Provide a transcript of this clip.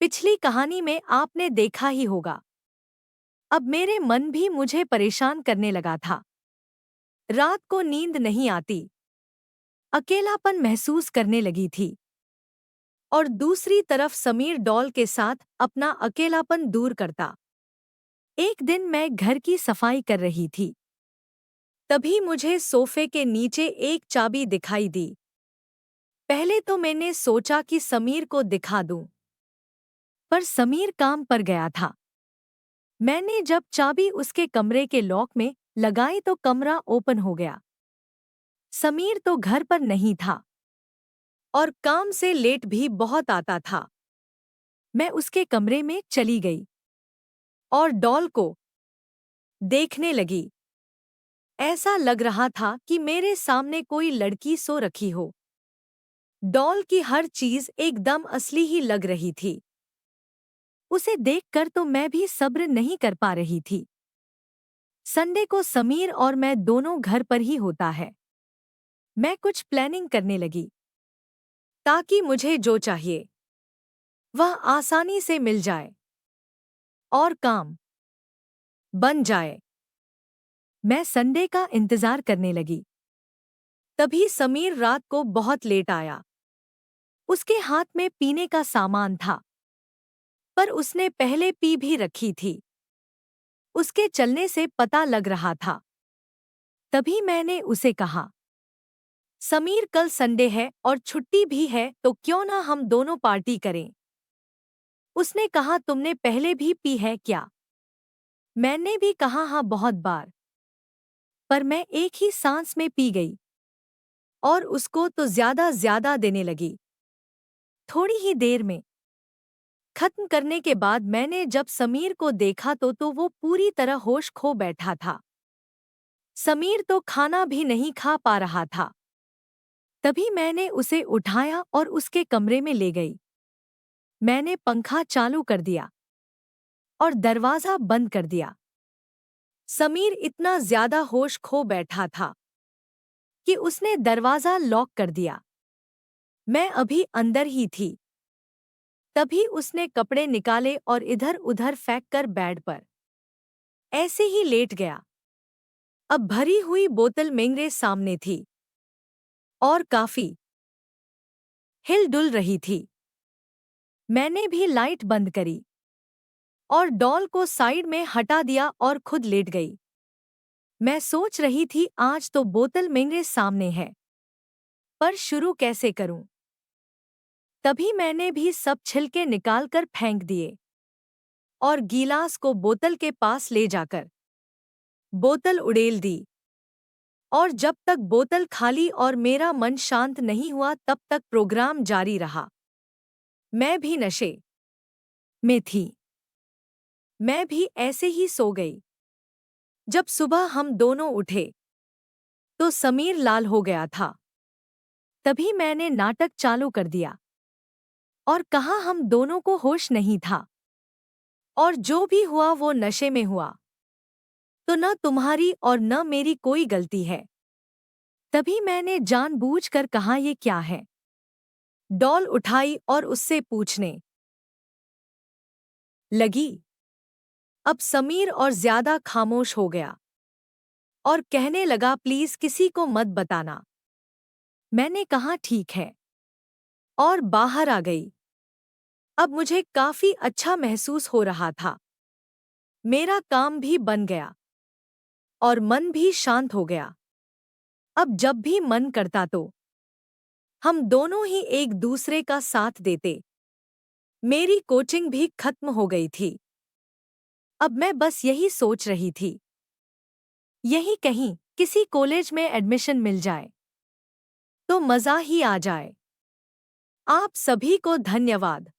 पिछली कहानी में आपने देखा ही होगा। अब मेरे मन भी मुझे परेशान करने लगा था। रात को नींद नहीं आती, अकेलापन महसूस करने लगी थी और दूसरी तरफ समीर डॉल के साथ अपना अकेलापन दूर करता। एक दिन मैं घर की सफाई कर रही थी, तभी मुझे सोफे के नीचे एक चाबी दिखाई दी। पहले तो मैंने सोचा कि समीर को दिखा दूं, पर समीर काम पर गया था। मैंने जब चाबी उसके कमरे के लॉक में लगाई तो कमरा ओपन हो गया। समीर तो घर पर नहीं था और काम से लेट भी बहुत आता था। मैं उसके कमरे में चली गई और डॉल को देखने लगी। ऐसा लग रहा था कि मेरे सामने कोई लड़की सो रखी हो। डॉल की हर चीज एकदम असली ही लग रही थी। उसे देखकर तो मैं भी सब्र नहीं कर पा रही थी। संडे को समीर और मैं दोनों घर पर ही होता है। मैं कुछ प्लानिंग करने लगी ताकि मुझे जो चाहिए वह आसानी से मिल जाए और काम बन जाए। मैं संडे का इंतजार करने लगी। तभी समीर रात को बहुत लेट आया। उसके हाथ में पीने का सामान था, पर उसने पहले पी भी रखी थी। उसके चलने से पता लग रहा था। तभी मैंने उसे कहा, समीर कल संडे है और छुट्टी भी है, तो क्यों ना हम दोनों पार्टी करें। उसने कहा, तुमने पहले भी पी है क्या? मैंने भी कहा, हाँ बहुत बार। पर मैं एक ही सांस में पी गई और उसको तो ज्यादा देने लगी। थोड़ी ही देर में खत्म करने के बाद मैंने जब समीर को देखा तो वो पूरी तरह होश खो बैठा था। समीर तो खाना भी नहीं खा पा रहा था। तभी मैंने उसे उठाया और उसके कमरे में ले गई। मैंने पंखा चालू कर दिया और दरवाजा बंद कर दिया। समीर इतना ज्यादा होश खो बैठा था कि उसने दरवाजा लॉक कर दिया। मैं अभी अंदर ही थी। तभी उसने कपड़े निकाले और इधर उधर फेंक कर बेड पर ऐसे ही लेट गया। अब भरी हुई बोतल मेरे सामने थी और काफी हिलडुल रही थी। मैंने भी लाइट बंद करी और डॉल को साइड में हटा दिया और खुद लेट गई। मैं सोच रही थी, आज तो बोतल मेरे सामने है, पर शुरू कैसे करूं? तभी मैंने भी सब छिलके निकालकर फेंक दिए और गिलास को बोतल के पास ले जाकर बोतल उड़ेल दी। और जब तक बोतल खाली और मेरा मन शांत नहीं हुआ तब तक प्रोग्राम जारी रहा। मैं भी नशे में थी। मैं भी ऐसे ही सो गई। जब सुबह हम दोनों उठे तो समीर लाल हो गया था। तभी मैंने नाटक चालू कर दिया और कहा, हम दोनों को होश नहीं था और जो भी हुआ वो नशे में हुआ, तो न तुम्हारी और न मेरी कोई गलती है। तभी मैंने जानबूझकर कहा, ये क्या है? डॉल उठाई और उससे पूछने लगी। अब समीर और ज्यादा खामोश हो गया और कहने लगा, प्लीज किसी को मत बताना। मैंने कहा, ठीक है, और बाहर आ गई। अब मुझे काफी अच्छा महसूस हो रहा था। मेरा काम भी बन गया और मन भी शांत हो गया। अब जब भी मन करता तो हम दोनों ही एक दूसरे का साथ देते। मेरी कोचिंग भी खत्म हो गई थी। अब मैं बस यही सोच रही थी, यही कहीं किसी कॉलेज में एडमिशन मिल जाए तो मजा ही आ जाए। आप सभी को धन्यवाद।